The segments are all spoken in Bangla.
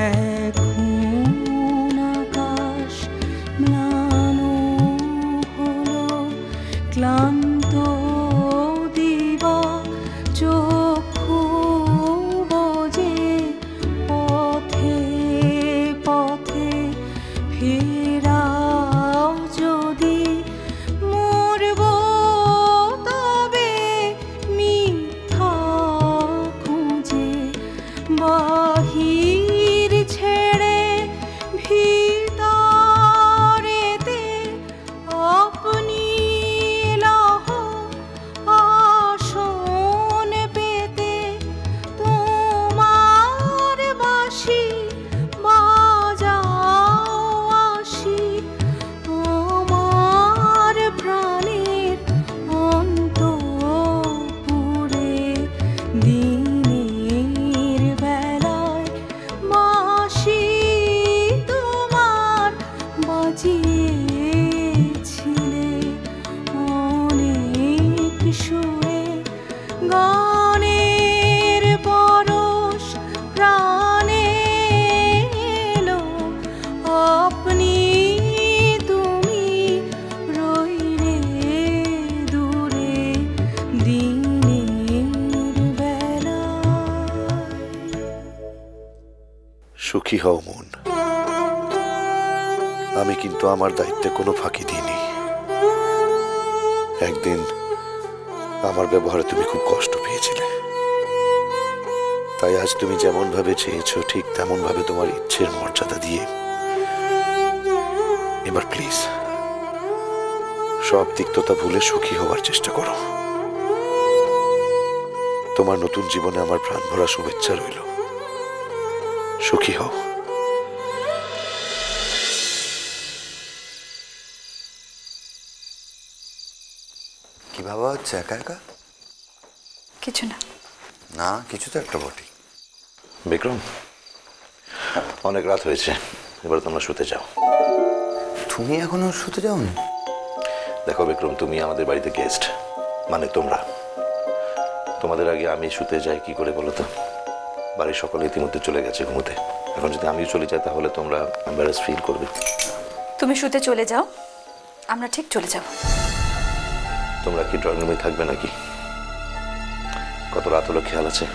এখন আকাশ ম্লান হলো, ক্লান্ত দিবা চক্ষু বোঝে, পথে পথে ফেরাও যদি, মরব তবে মিথ্যা খুঁজে, বাহির ছেড়ে ভিতরেতে আপনি লাহ আসন পেতে, তোমার বাঁশি বাজাও আসি, আমার প্রাণের অন্তঃপুরে দিনের বেলায় বাঁশি তোমার বাজিয়েছিলে অনেক সুরে, গানের পরশ প্রাণে এলো, আপনি তুমি রইলে দূরে দিনের বেলায়। সুখী হও মন, আমি কিন্তু আমার দায়িত্বে কোনো ফাঁকি দিইনি। একদিন আমার ব্যবহারে তুমি খুব কষ্ট পেয়েছিলে, তাই আজ তুমি যেমন ভাবে চেয়েছো ঠিক তেমন ভাবে তোমার ইচ্ছের মর্যাদা দিয়ে এবার প্লিজ সব তিক্ততা ভুলে সুখী হওয়ার চেষ্টা করো। তোমার নতুন জীবনে আমার প্রাণ ভরা শুভেচ্ছা রইল। সুখী হও। কি ভাবা হচ্ছে একা একা? কিছু না। না, কিছু তো একটা বটে। বিক্রম, অনেক রাত হয়েছে, এবার তোমরা শুতে যাও। তুমি এখনো শুতে যাওনি? দেখো বিক্রম, তুমি আমাদের বাড়িতে গেস্ট, মানে তোমরা। তোমাদের আগে আমি শুতে যাই কি করে বলো তো? বাড়ির সকলে ইতিমধ্যে চলে গেছে ঘুমোতে। এখন যদি আমিও চলে যাই তাহলে তোমরা এম্বারেস ফিল করবে। তুমি শুতে চলে যাও, আমরা ঠিক চলে যাব। তোমরা কি ড্রয়িং রুমে থাকবে নাকি? কত রাত হলো খেয়াল আছে?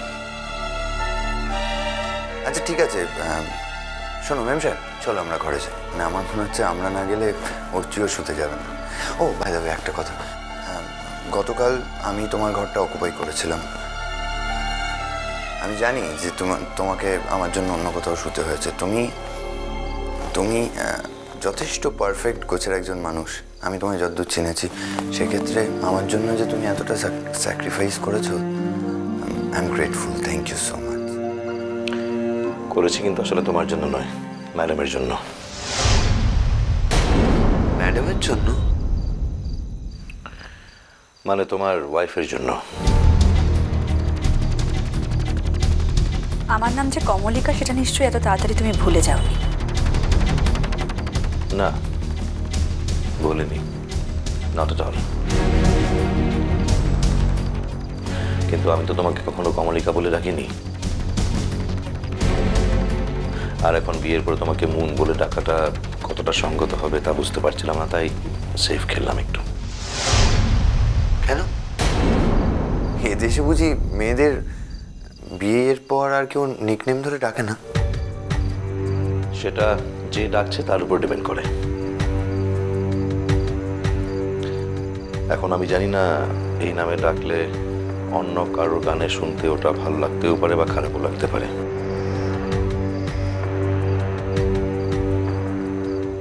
আচ্ছা ঠিক আছে, শোনো ম্যাম সাহেব, চলো আমরা ঘরে যাই। মানে আমার মনে হচ্ছে আমরা না গেলে অর্চিও শুতে যাবে না। ও ভাই দাদা, একটা কথা, গতকাল আমি তোমার ঘরটা অকুপাই করেছিলাম। আমি জানি যে তোমাকে আমার জন্য অন্য কোথাও শুতে হয়েছে। তুমি যথেষ্ট পারফেক্ট গোছের একজন মানুষ। আমি তোমায় যতদূর চিনেছি, সেক্ষেত্রে আমার জন্য যে তুমি এতটা স্যাক্রিফাইস করেছো, I am grateful. Thank you so much. করেছি কিন্তু আসলে তোমার জন্য নয়, ম্যাডামের জন্য। ম্যাডামের জন্য? মানে তোমার ওয়াইফের জন্য। আমার নাম যে কমলিকা সেটা নিশ্চয়ই এত তাড়াতাড়ি তুমি ভুলে যাওনি। না, ভুলিনি, নট এট অল। কিন্তু আমি তো তোমাকে কখনো কমলিকা বলে রাখিনি। আর এখন বিয়ের পরে তোমাকে মুন বলে ডাকাটা কতটা সঙ্গত হবে তা বুঝতে পারছিলাম না, তাই সেফ খেললাম একটু। কেন? এ দেশে বুঝি মেয়েদের বিয়ের পর আর কেউ নিকনেম ধরে ডাকে না? সেটা যে ডাকছে তার উপর ডিপেন্ড করে। এখন আমি জানি না এই নামে ডাকলে অন্য কারোর গানে শুনতে ওটা ভালো লাগতেও পারে বা খারাপও লাগতে পারে।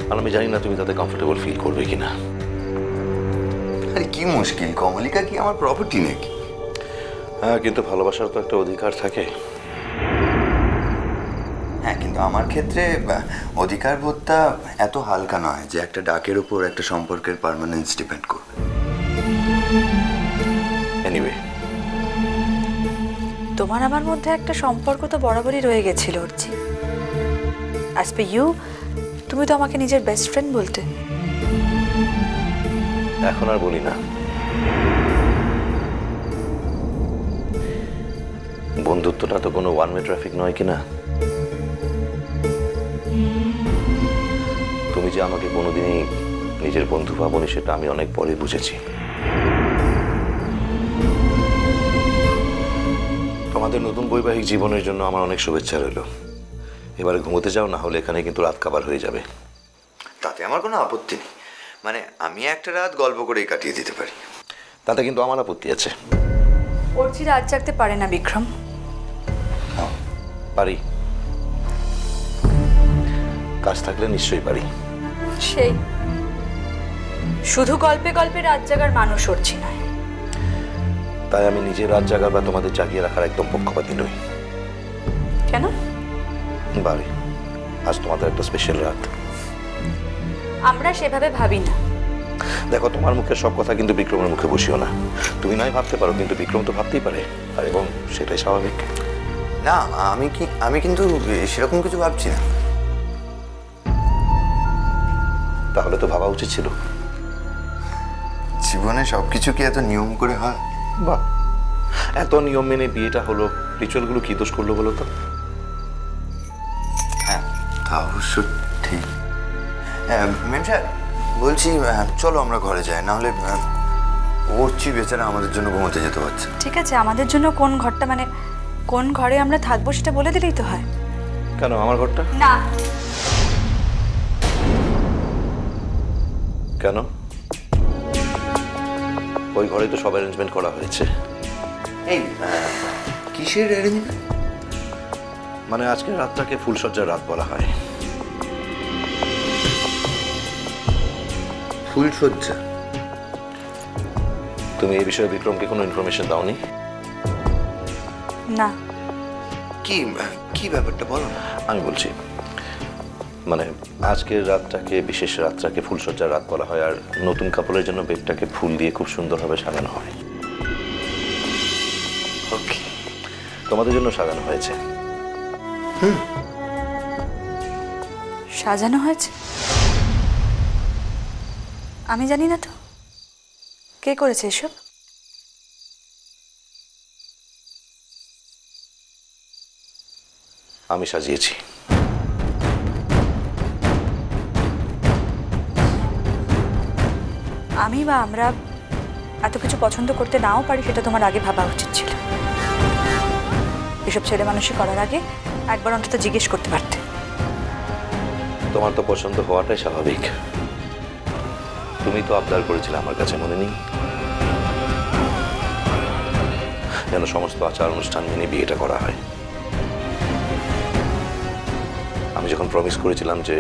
আর আমি জানি না তুমি তাতে কমফোর্টেবল ফিল করবে কিনা। আরে কি মুশকিল, কমলিকা কি আমার প্রপার্টি নাকি? হ্যাঁ, কিন্তু ভালোবাসার তো একটা অধিকার থাকে। হ্যাঁ, কিন্তু আমার ক্ষেত্রে অধিকার বোধটা এত হালকা নয় যে একটা ডাকের উপর একটা সম্পর্কের পার্মানেন্স ডিপেন্ড করবে। এনিওয়ে, তোমার আমার মধ্যে একটা সম্পর্ক তো বরাবরই রয়ে গেছিল অর্চি। অ্যাজ পে ইউ, তুমি তো আমাকে নিজের বেস্ট ফ্রেন্ড বলতে। এখন আর বলি না। বন্ধুত্বটা তো কোনো ওয়ান ওয়ে ট্রাফিক নয় কিনা। তুমি যে আমাকে কোনোদিনই নিজের বন্ধু ভাবনি সেটা আমি অনেক পরে বুঝেছি। তোমাদের নতুন বৈবাহিক জীবনের জন্য আমার অনেক শুভেচ্ছা রইল। এবারে ঘুমোতে যাও, না হলে এখানে কিন্তু রাত কাবার হয়ে যাবে। তাতে আমার কোনো আপত্তি নেই, মানে আমি একটা রাত গল্প করেই কাটিয়ে দিতে পারি। তাতে কিন্তু আমার আপত্তি আছে। অর্চি রাত জাগতে পারে না বিক্রম। পারি, কাজ থাকলে নিশ্চয়ই পারি। সেই শুধু গল্পে গল্পে রাত জাগার মানুষ অর্চি নয়। তাই আমি নিজের রাত জাগার বা তোমাদের জাগিয়ে রাখার একদম পক্ষপাতী নই। কেন? বাড়ি, আজ তোমাদের একটা স্পেশাল রাত। আমরা সেভাবে ভাবি না। দেখো, তোমার মুখে সব কথা কিন্তু বিক্রমের মুখে বসিও না। তুমি নয় ভাবতে পারো, কিন্তু বিক্রম তো ভাবতেই পারে, আর এবং সেটাই স্বাভাবিক। না, আমি কিন্তু সেরকম কিছু ভাবছি না। তাহলে তো ভাবা উচিত ছিল। জীবনে সবকিছু কি এত নিয়ম করে হয়? বাহ, এত নিয়ম মেনে বিয়েটা হলো, রিচুয়ালগুলো কি দোষ করলো বলো তো? হ্যাঁ, তা অবশ্য ঠিক। ম্যাম স্যার, বলছি চলো আমরা ঘরে যাই, নাহলে অর্চি বেচারা আমাদের জন্য ঘুমোতে যেতে পারছে। ঠিক আছে, আমাদের জন্য কোন ঘরটা, মানে কোন ঘরে আমরা থাকবো সেটা বলে দিলেই তো হয়। কেন আমার ঘরটা? না। কেন? ওই ঘরেই তো সব অ্যারেঞ্জমেন্ট করা হয়েছে। এই কিসের অ্যারেঞ্জমেন্ট? মানে আজকের রাতটাকে ফুলসজ্জার রাত বলা হয়। ফুলসজ্জা? তুমি এই বিষয়ে বিক্রমকে কোনো ইনফরমেশন দাওনি? না। কি ব্যাপারটা বলো না। আমি বলছি, মানে আজকের রাতটাকে, বিশেষ রাতটাকে ফুলসজ্জার রাত বলা হয়, আর নতুন কাপড়ের জন্য বেডটাকে ফুল দিয়ে খুব সুন্দরভাবে সাজানো হয়। ওকে, তোমাদের জন্য সাজানো হয়েছে। সাজানো হয়েছে? আমি জানি না তো, কে করেছে এসব? আমি সাজিয়েছি। আমি বা আমরা এত কিছু পছন্দ করতে নাও পারি, সেটা তোমার আগে ভাবা উচিত ছিল। এসব ছেলে মানুষই করার আগে একবার অন্তত জিজ্ঞেস করতে পারতে। তোমার তো পছন্দ হওয়াটাই স্বাভাবিক। তুমি তো আবদার করেছিলে আমার কাছে, মনে নেই? যেন সমস্ত আচার অনুষ্ঠান মেনে বিয়েটা করা হয়। আমি যখন প্রমিস করেছিলাম যে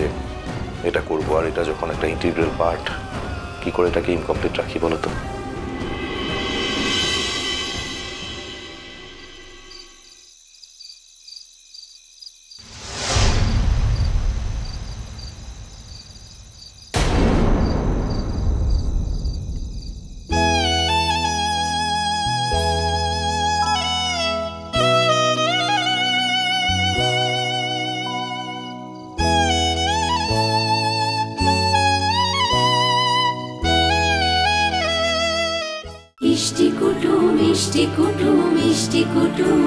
এটা করবো, আর এটা যখন একটা ইন্টিগ্রাল পার্ট, কি করে এটাকে ইনকমপ্লিট রাখি বলো তো? মিষ্টি কুটুম মিষ্টি কুটুম মিষ্টি কুটুম।